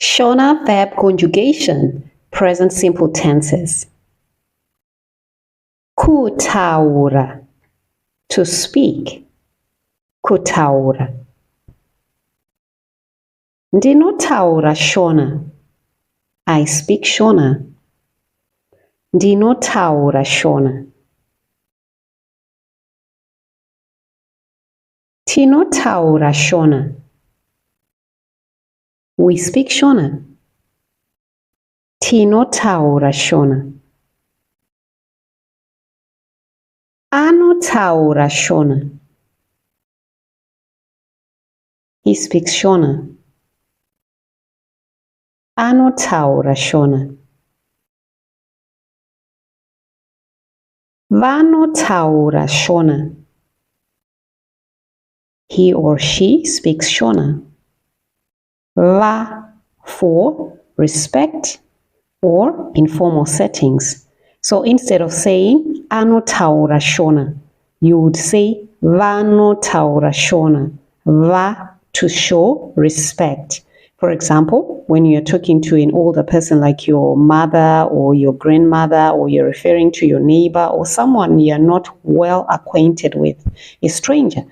Shona verb conjugation, present simple tenses. Kutaura, to speak. Kutaura. Ndinotaura Shona. I speak Shona. Ndinotaura Shona. Tinotaura Shona. We speak Shona. Tinotaura Shona. Anotaura Shona. He speaks Shona. Anotaura Shona. Vanotaura Shona. He or she speaks Shona. Va for respect or informal settings. So instead of saying anotaura Shona, you would say vanotaura Shona. Va to show respect. For example, when you're talking to an older person like your mother or your grandmother, or you're referring to your neighbor or someone you're not well acquainted with, a stranger,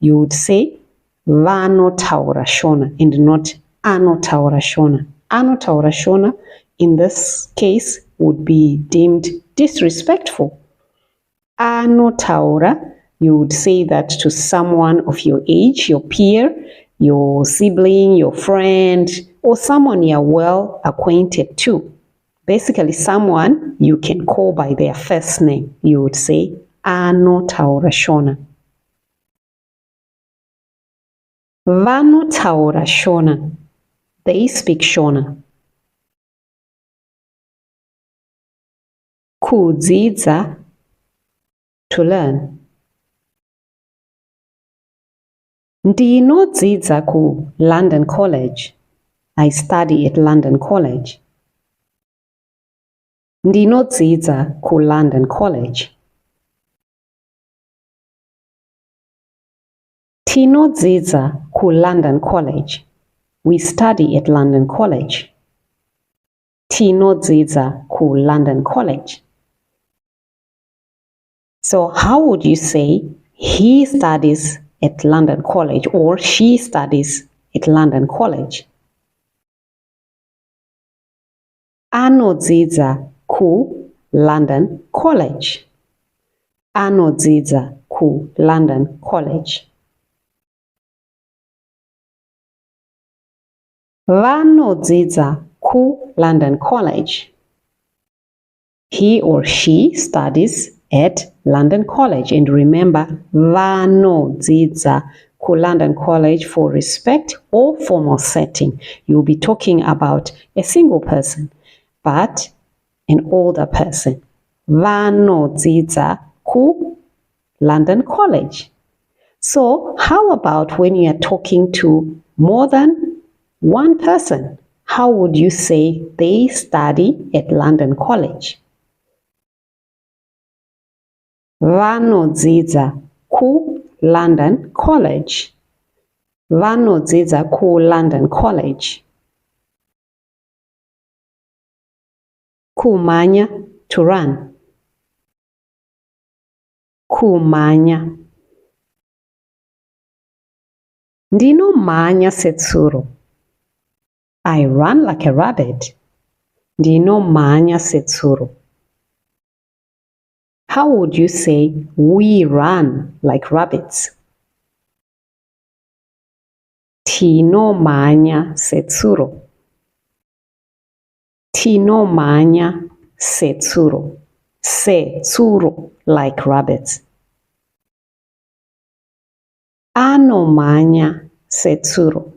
you would say vanotaura Shona and not anotaura Shona. Anotaura Shona in this case would be deemed disrespectful. Anotaura, you would say that to someone of your age, your peer, your sibling, your friend, or someone you're well acquainted to. Basically, someone you can call by their first name. You would say anotaura Shona. Vanotaura Shona. They speak Shona. Kudzidza, to learn. Ndinodzidza ku London College. I study at London College. Ndinodzidza ku London College. Tinodzidza ku London College. We study at London College. Tinodzidza ku London College. So how would you say he studies at London College or she studies at London College? Anodzidza ku London College. Anodzidza ku London College. Vanodzidza ku London College. He or she studies at London College. And remember, vanodzidza ku London College for respect or formal setting. You'll be talking about a single person, but an older person. Vanodzidza ku London College. So how about when you are talking to more than one person? How would you say they study at London College? Vanodzidza ku London College. Vanodzidza ku London College. Kumanya, to run. Kumanya. Ndinomanya setsuro. I run like a rabbit. Ndinomanya setsuro. How would you say we run like rabbits? Tinomanya setsuro. Tinomanya setsuro. Setsuro, like rabbits. Anomanya setsuro.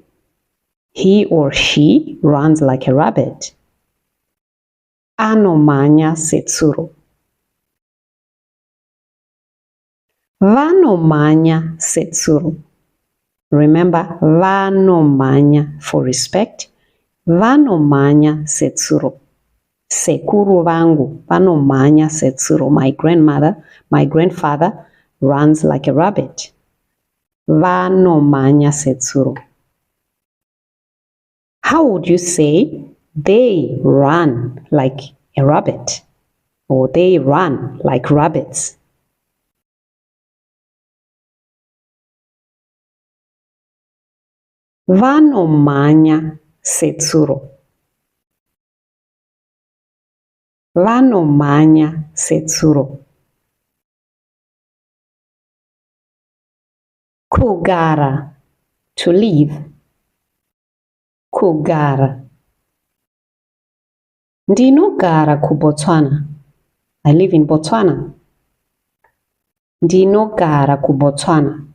He or she runs like a rabbit. Anomanya setsuro. Vanomanya setsuro. Remember, vanomanya for respect. Vanomanya setsuro. Sekuru vangu vanomanya setsuro. My grandmother, my grandfather runs like a rabbit. Vanomanya setsuro. How would you say they run like a rabbit? Or they run like rabbits? Vanomhanya setsuro. Vanomhanya setsuro. Kugara, to live. Kugara. Ndinogara kuBotswana. I live in Botswana. Ndinogara kuBotswana.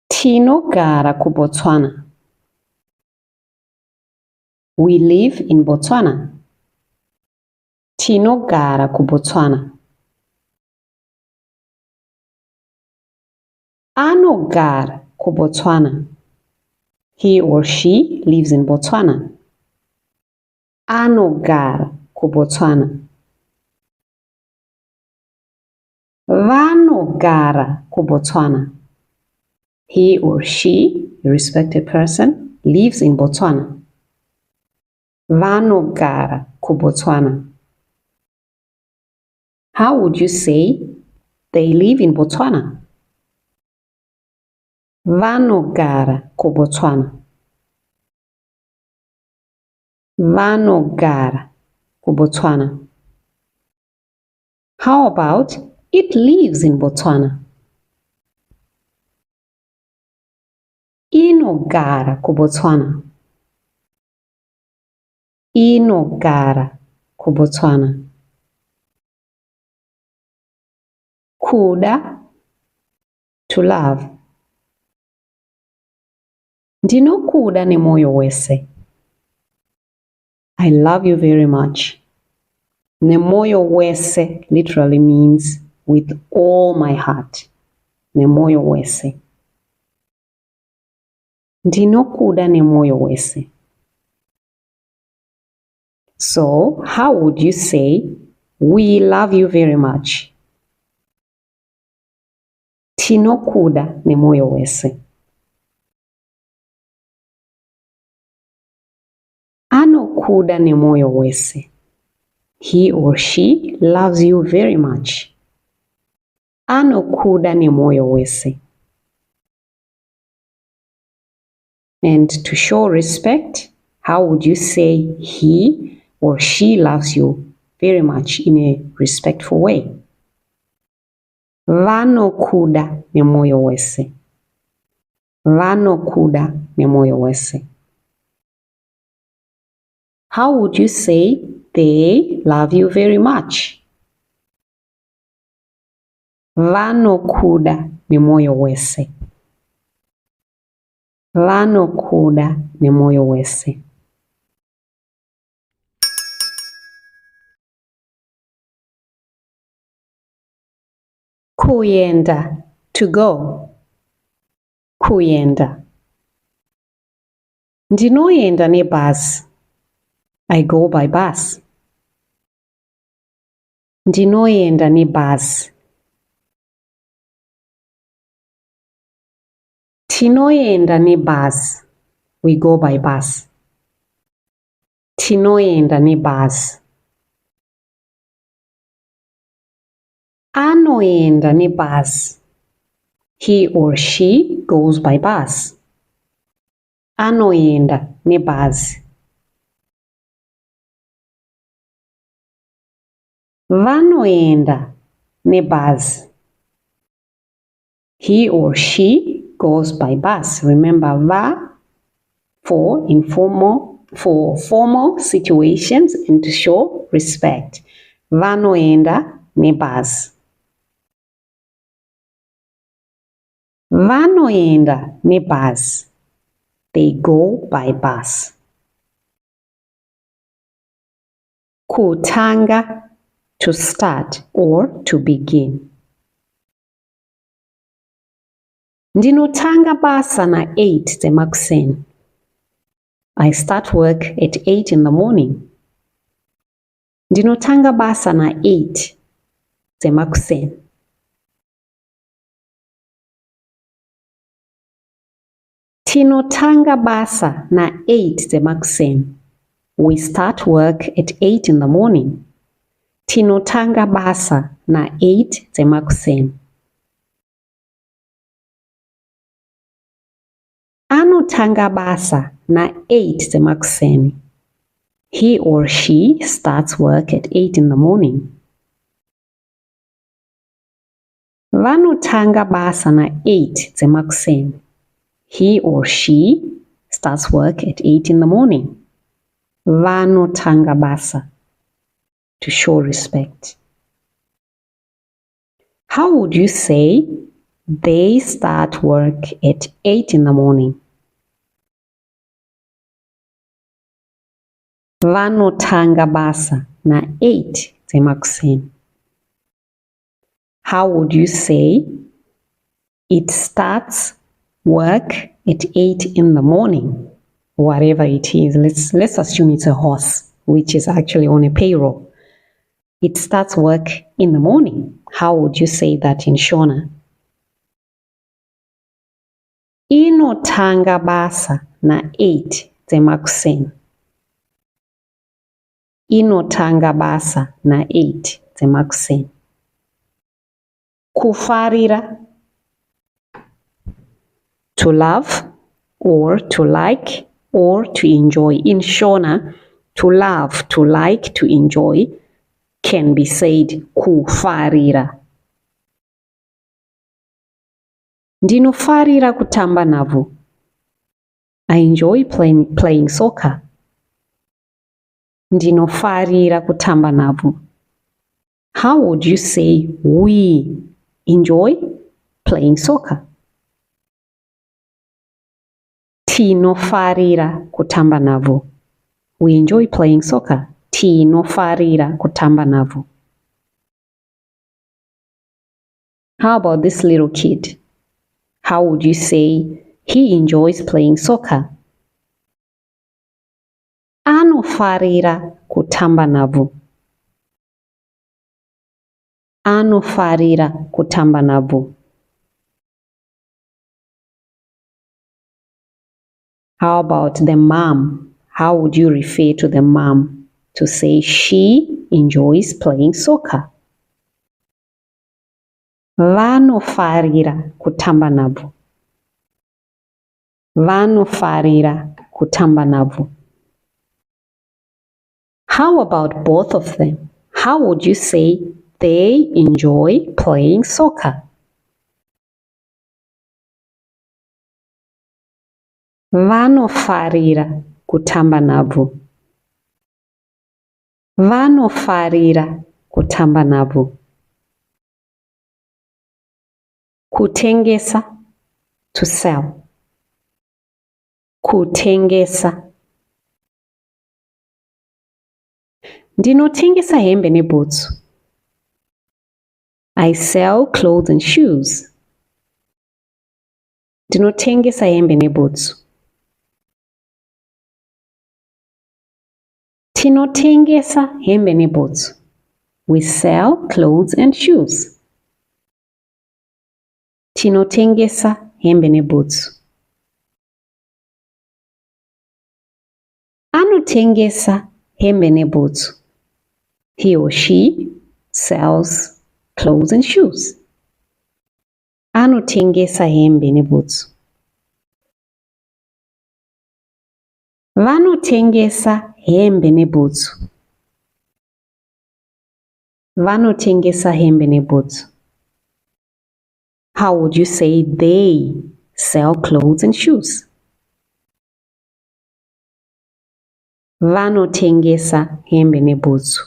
Tinogara kuBotswana. We live in Botswana. Tinogara kuBotswana. Anogara kuBotswana. He or she lives in Botswana. Anogara kuBotswana. Vanogara kuBotswana. He or she, a respected person, lives in Botswana. Vanogara kuBotswana. How would you say they live in Botswana? Vanogara kuBotswana. Vanogara kuBotswana. How about it lives in Botswana? Inogara kuBotswana. Inogara kuBotswana. Kuda, to love. Ndinokuda nemoyo wese. I love you very much. Nemoyo wese literally means with all my heart. Nemoyo wese. Ndinokuda nemoyo wese. So, how would you say, we love you very much? Tinokuda nemoyo wese. Anokuda nemoyo wese. He or she loves you very much. Anokuda nemoyo wese. And to show respect, how would you say he or she loves you very much in a respectful way? Vanokuda nemoyo wese. Vanokuda nemoyo wese. How would you say they love you very much? Vanokuda nemoyo wese. Vanokuda nemoyo wese. Kuyenda, to go. Kuyenda. Ndinoyenda nebhasi. I go by bus. Ndinoyenda nebhasi. Tinoyenda nebhasi. We go by bus. Tinoyenda nebhasi. Anoyenda nebhasi. He or she goes by bus. Anoyenda nebhasi. Vanoyenda nebhasi. He or she goes by bus. Remember, va for formal situations and to show respect. Vanoenda nebhasi. Vanoenda nebhasi. They go by bus. Kutanga, to start or to begin. Ndinotanga basa na 8 dzemakuseni. I start work at 8 in the morning. Ndinotanga basa na 8 dzemakuseni. Tinotanga basa na 8 dzemakuseni. We start work at 8 in the morning. Tinotanga basa na 8 dzemakuseni. Anotanga basa na 8 dzemakuseni. He or she starts work at 8 in the morning. Vanotanga basa na 8 dzemakuseni. He or she starts work at 8 in the morning. Vanotanga basa, to show respect. How would you say they start work at 8 in the morning? Vanotanga basa na 8 dzemakuseni. How would you say it starts work at 8 in the morning? Whatever it is, let's assume it's a horse, which is actually on a payroll. It starts work in the morning. How would you say that in Shona? Inotanga basa na 8 dzemakuseni. Inotanga basa na 8 dzemakuseni. Kufarira, to love or to like or to enjoy. In Shona, to love, to like, to enjoy can be said kufarira. Ndinofarira kutamba navo. I enjoy playing soccer. Ndinofarira kutamba navo. How would you say we enjoy playing soccer? Tinofarira kutamba navo. We enjoy playing soccer. Tinofarira kutamba navo. How about this little kid? How would you say he enjoys playing soccer? Anofarira kutamba navo. Anofarira kutamba navo. How about the mom? How would you refer to the mom to say she enjoys playing soccer? Vanofarira kutamba navo. Vanofarira kutamba navo. How about both of them? How would you say they enjoy playing soccer? Vanofarira kutamba navo. Vanofarira kutamba navo. Kutengesa, to sell. Kutengesa. Ndinotengesa hembe nebhutsu. I sell clothes and shoes. Ndinotengesa hembe nebhutsu. Tinotengesa hembe nebhutsu. We sell clothes and shoes. Tinotengesa hembe nebhutsu. Anotengesa hembe nebhutsu. He or she sells clothes and shoes. Anotengesa hembe nebhutsu. Vanotengesa hembe nebhutsu. Vanotengesa hembe nebhutsu. How would you say they sell clothes and shoes? Vanotengesa hembe nebhutsu.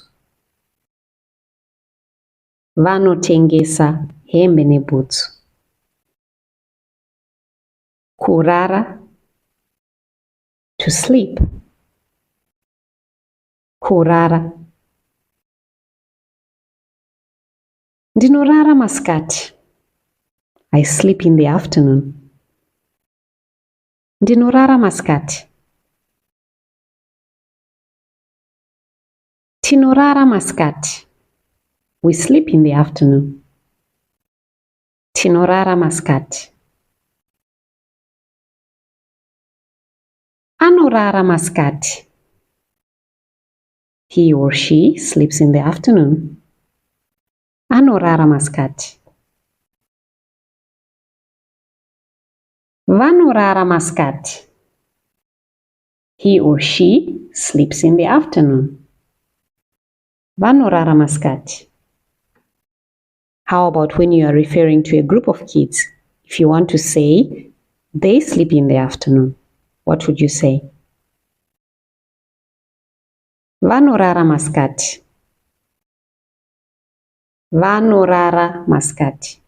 Vanotengesa hembe nebhutsu. Kurara, to sleep. Kurara. Ndinorara masikati. I sleep in the afternoon. Ndinorara masikati. Tinorara masikati. We sleep in the afternoon. Tinorara masikati. Vanorara maskati. He or she sleeps in the afternoon. Anorara maskati. Vanorara maskati. He or she sleeps in the afternoon. Vanorara maskati. How about when you are referring to a group of kids? If you want to say, they sleep in the afternoon, what would you say? Vanorara maskati. Vanorara maskati.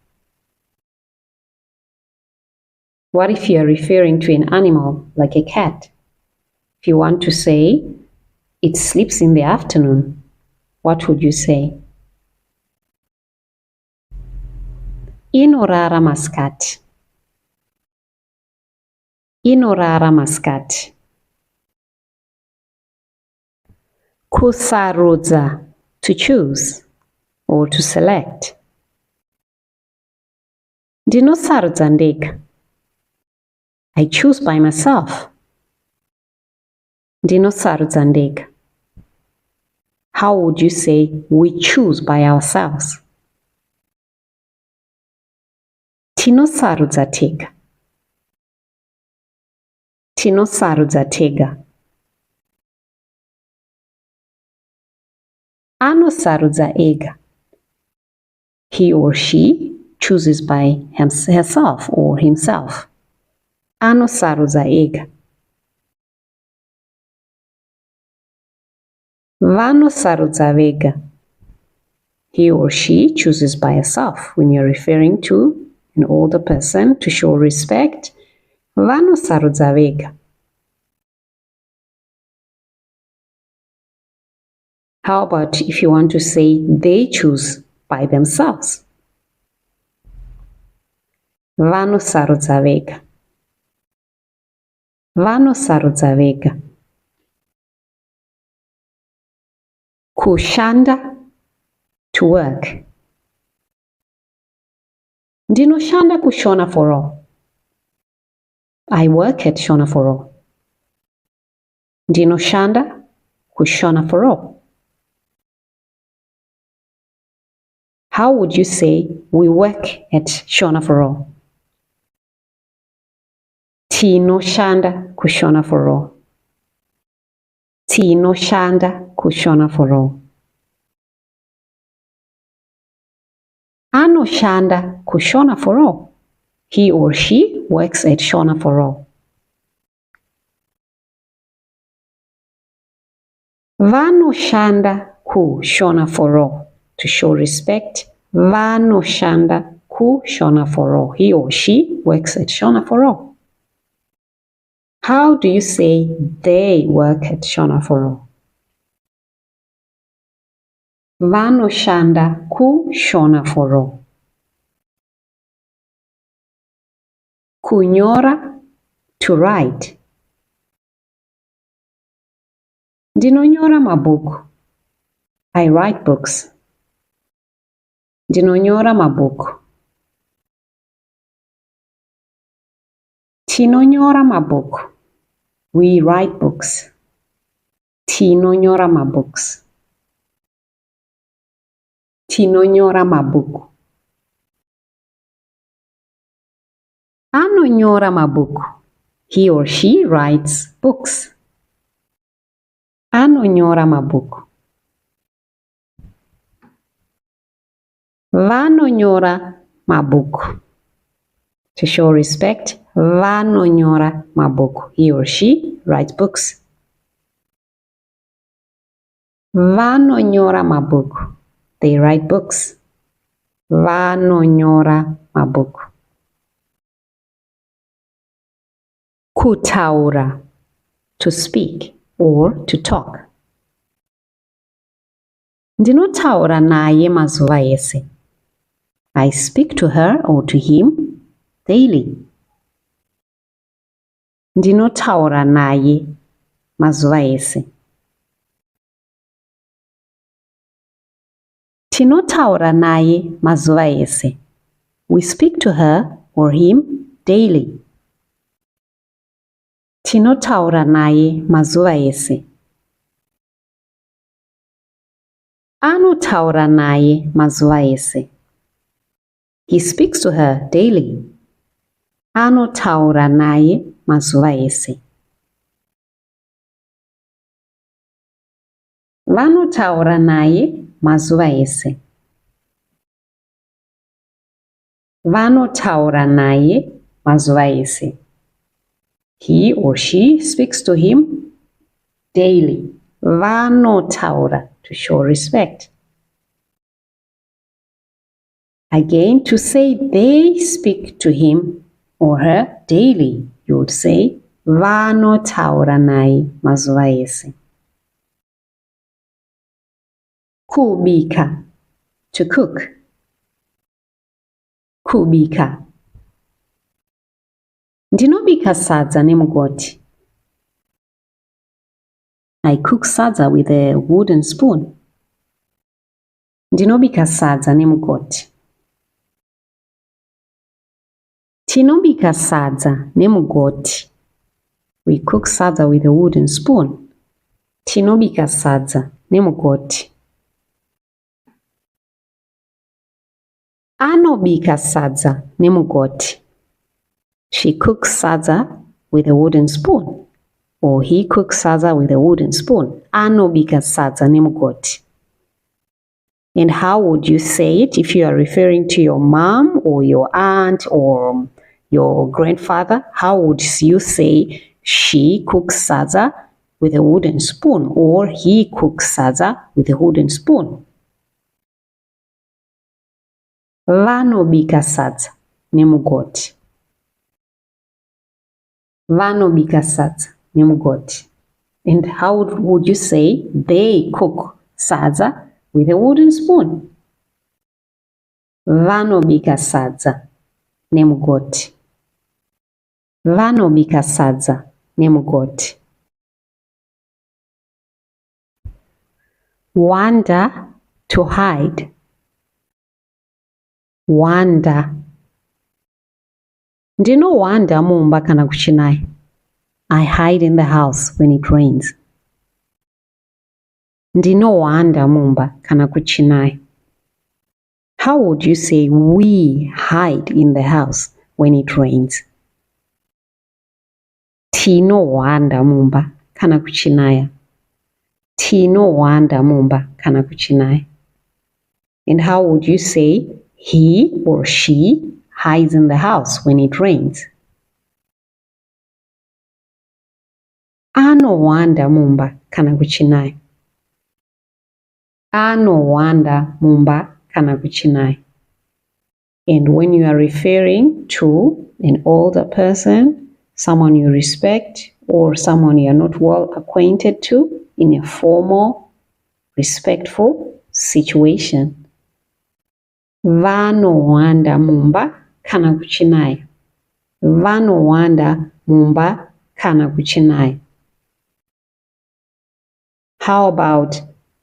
What if you are referring to an animal like a cat? If you want to say, it sleeps in the afternoon, what would you say? Inorara maskati. Inorara maskati. Kusarudza, to choose or to select. Ndinosarudza ndega. I choose by myself. Ndinosarudza ndega. How would you say we choose by ourselves? Tinosarudza tega. Tinosarudza tega. Anosarudza ega. He or she chooses by herself or himself. Anosarudza ega. Vanosarudza vega. He or she chooses by herself. When you're referring to an older person to show respect, vanosarudza vega. How about if you want to say they choose by themselves? Vanosarudza vega. Vanosarudza vega. Kushanda, to work. Ndinoshanda kushona for all. I work at Shona for all. Ndinoshanda kushona for all. How would you say we work at Shona for all? Tinoshanda kushona for all. Tinoshanda kushona for all. Anoshanda kushona for all. He or she works at Shona for all. Vanoshanda kushona for all. To show respect, vanoshanda kushona for all. He or she works at Shona for all. How do you say they work at Shona for all? Vanoshanda kushona for all. Kunyora, to write. Ndinonyora mabhuku. I write books. Ndinonyora mabhuku. Tinonyora mabhuku. We write books. Tinonyora mabooks. Tinonyora mabhuku. Anonyora mabhuku. He or she writes books. Anonyora mabhuku. Vanonyora mabhuku. To show respect, vanonyora mabhuku. He or she writes books. Vanonyora mabhuku. They write books. Vanonyora mabhuku. Kutaura, to speak or to talk. Ndinotaura naye mazuva ese. I speak to her or to him daily. Ndinotaura naye mazuva ese. Tinotaura naye mazuva ese. We speak to her or him daily. Tinotaura naye mazuva ese. Anotaura naye mazuva ese. He speaks to her daily. Anotaura naye mazuva ese. Vanotaura naye mazuva ese. Vanotaura naye mazuva ese. He or she speaks to him daily. Vanotaura, to show respect. Again, to say they speak to him or her daily, you would say vanotaura naye mazuva ese. Kubika, to cook. Kubika. Ndinobika sadza nemugoti. I cook sadza with a wooden spoon. Ndinobika sadza nemugoti. Tinobika sadza nemugoti. We cook sadza with a wooden spoon. Tinobika sadza nemugoti. Anobika sadza nemugoti. She cooks sadza with a wooden spoon. Or he cooks sadza with a wooden spoon. Anobika sadza nemugoti. And how would you say it if you are referring to your mom or your aunt or your grandfather? How would you say she cooks sadza with a wooden spoon or he cooks sadza with a wooden spoon? Vanobika sadza nemugoti. Vanobika sadza nemugoti. And how would you say they cook sadza with a wooden spoon? Vanobika sadza nemugoti. Vanobika sadza nemugoti. Wanda, to hide. Wanda. Ndinowanda mumba kana kuchinaya. I hide in the house when it rains. Ndinowanda mumba kana kuchinaya. How would you say we hide in the house when it rains? Tinowanda mumba kana kuchinaya. Tinowanda mumba kana kuchinaya. And how would you say he or she hides in the house when it rains? Anowanda mumba kana kuchinaya. Anowanda mumba kana kuchinaya. And when you are referring to an older person, someone you respect, or someone you are not well acquainted to in a formal, respectful situation, vanowanda mumba kana kuchinaya. Vanowanda mumba kana kuchinaya. How about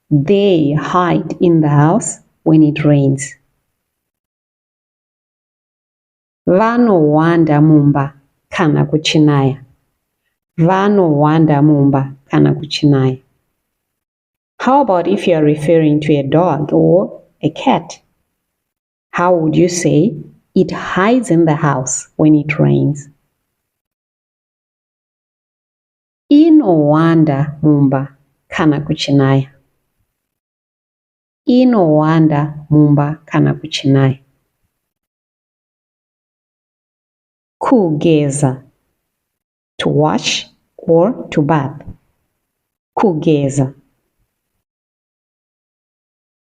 they hide in the house when it rains? Vanowanda mumba kana kuchinaya. Vanowanda mumba kana kuchinaya. How about if you are referring to a dog or a cat? How would you say it hides in the house when it rains? Inowanda mumba kana kuchinaya. Inowanda mumba kana kuchinaya. Kugeza, to wash or to bath. Kugeza.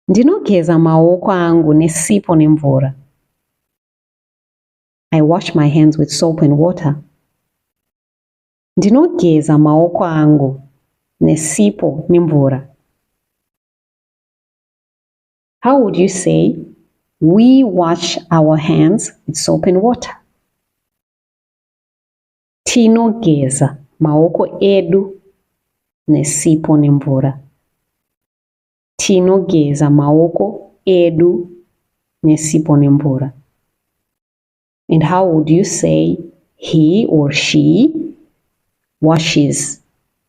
Ndinogeza maoko angu nesipo nemvura. I wash my hands with soap and water. Ndinogeza maoko angu nesipo nemvura. How would you say we wash our hands with soap and water? Tinogeza maoko edu nesipo nemvura. Tinogeza maoko edu nesipo nemvura. And how would you say he or she washes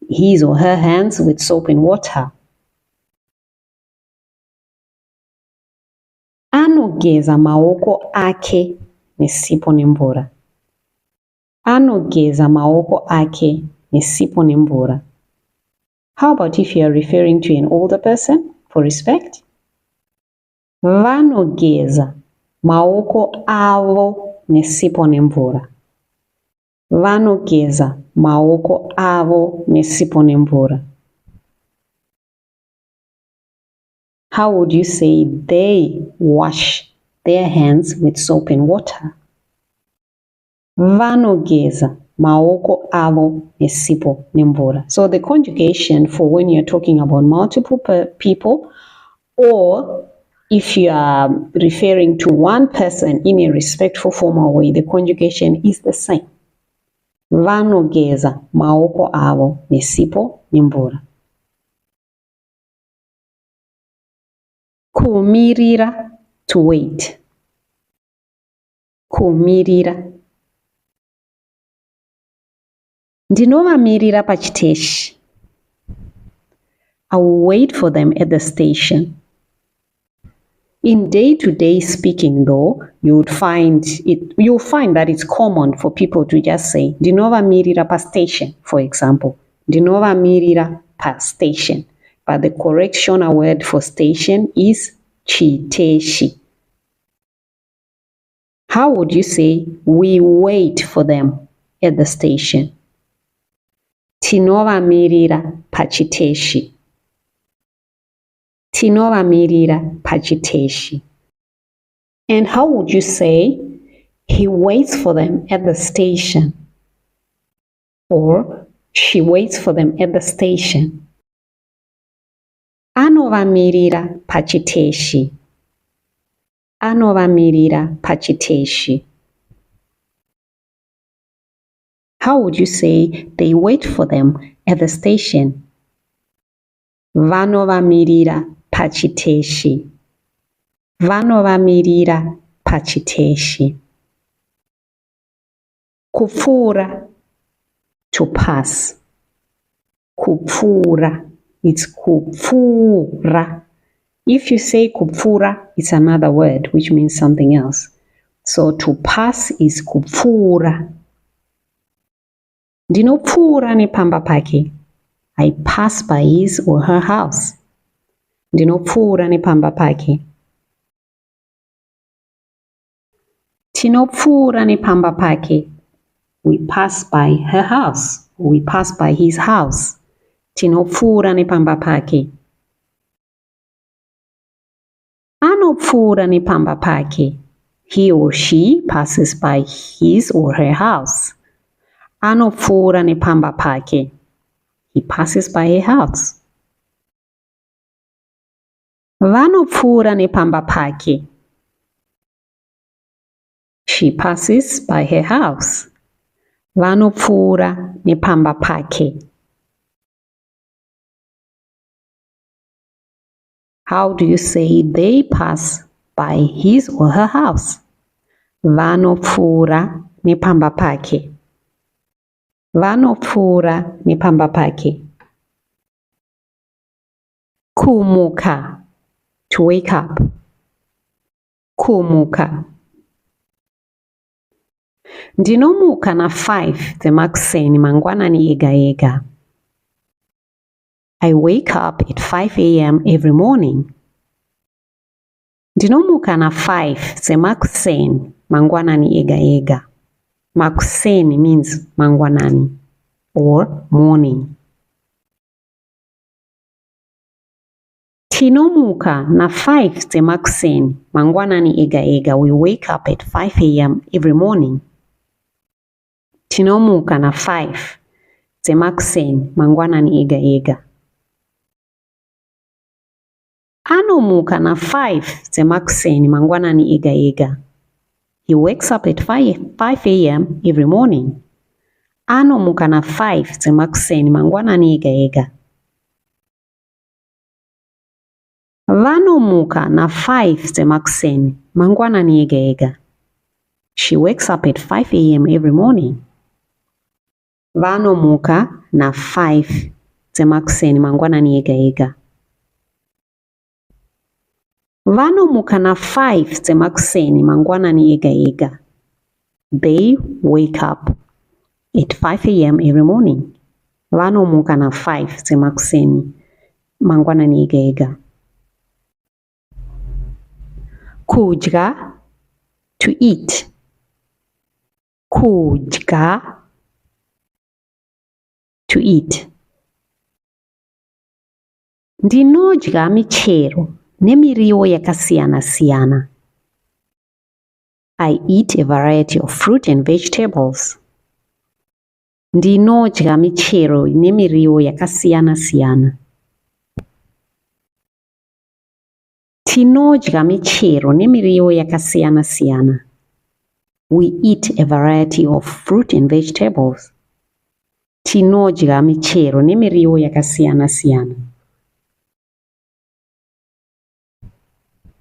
his or her hands with soap and water. Anogeza maoko ake nesipo nemvura. Anogeza maoko ake nesipo nemvura. How about if you are referring to an older person for respect? Vanogeza maoko avo nesipo nemvura. Vanogeza maoko avo nesipo nemvura. How would you say they wash their hands with soap and water? Vanogeza maoko avo nesipo nemvura. So the conjugation for when you're talking about multiple people, or if you are referring to one person in a respectful formal way, the conjugation is the same. Vanogeza maoko avo nesipo nemvura. Kumirira, to wait. Kumirira. Ndinovamirira pachiteshi. I will wait for them at the station. In day-to-day speaking, though, you'll find that it's common for people to just say ndinovamirira pa station, for example. Ndinovamirira pa station. But the correct Shona word for station is chiteshi. How would you say we wait for them at the station? Tinovamirira pachiteshi. Tinovamirira pachiteshi. And how would you say he waits for them at the station? Or she waits for them at the station? Anovamirira pachiteshi. Anovamirira pachiteshi. How would you say they wait for them at the station? Vanovamirira pachiteshi. Vanovamirira pachiteshi. Kupfura, to pass. Kupfura, it's kupfura. If you say kupfura, it's another word which means something else. So to pass is kupfura. Ndinopfura nepamba pake. I pass by his or her house. Ndinopfura nepamba pake. Tinopfura nepamba pake. We pass by her house. We pass by his house. Tinopfura nepamba pake. Anopfura nepamba pake. He or she passes by his or her house. Anopfura nepamba pake. He passes by her house. Vanopfura nepamba pake. She passes by her house. Vanopfura nepamba pake. How do you say they pass by his or her house? Vanopfura nepamba pake. Vanopfura nepamba pake. Kumuka, to wake up. Kumuka. Ndinomuka na 5 dzemakuseni mangwanani ega ega. I wake up at 5 a.m. every morning. Ndinomuka na 5 dzemakuseni mangwanani ega ega. Makuseni means mangwanani or morning. Tinomuka na 5 dzemakuseni mangwanani ega ega. We wake up at 5 a.m. every morning. Tinomuka na 5 dzemakuseni mangwanani ega ega. Anomuka na 5 dzemakuseni mangwanani ega ega. He wakes up at 5 a.m. every morning. Anomuka na 5 dzemakuseni mangwanani ega ega. Vanomuka na 5 dzemakuseni mangwanani ega ega. She wakes up at 5 a.m. every morning. Vanomuka na 5 dzemakuseni mangwanani ega ega. Vanomuka na 5 dzemakuseni mangwanani ega ega. They wake up at 5 a.m. every morning. Vanomuka na 5 dzemakuseni mangwanani ega ega. Kudya, to eat. Kudya, to eat. Ndinodya michero nemiriwo yakasiyana siyana. I eat a variety of fruit and vegetables. Ndinodya michero nemiriwo yakasiyana siyana. Tinodya michero nemiriwo yakasiyana siyana. We eat a variety of fruit and vegetables. Tinodya michero nemiriwo yakasiyana siyana.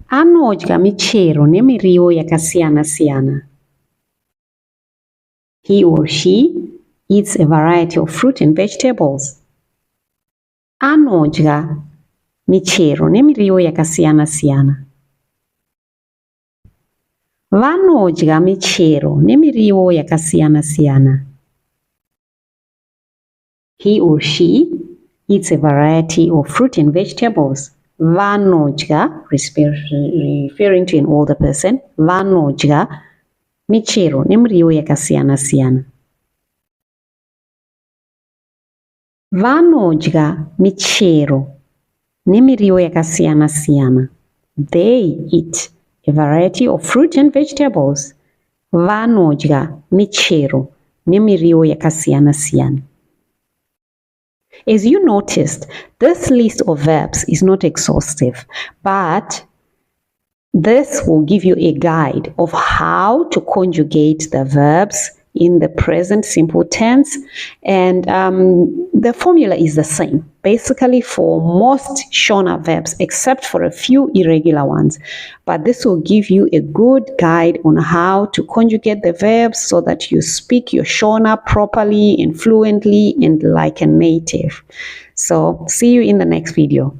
Anodya michero nemiriwo yakasiyana siyana. He or she eats a variety of fruit and vegetables. Anodya michero nemiriwo yakasiyana siyana. Vanodya michero nemiriwo yakasiyana siyana. He or she eats a variety of fruit and vegetables. Vanodya, referring to an older person, vanodya michero nemiriwo yakasiyana siyana. Vanodya michero nemiriwo yakasiyana siyana. They eat a variety of fruit and vegetables. Vanodya michero nemiriwo yakasiyana siyana. As you noticed, this list of verbs is not exhaustive, but this will give you a guide of how to conjugate the verbs in the present simple tense, and the formula is the same basically for most Shona verbs except for a few irregular ones, but this will give you a good guide on how to conjugate the verbs so that you speak your Shona properly and fluently and like a native. So see you in the next video.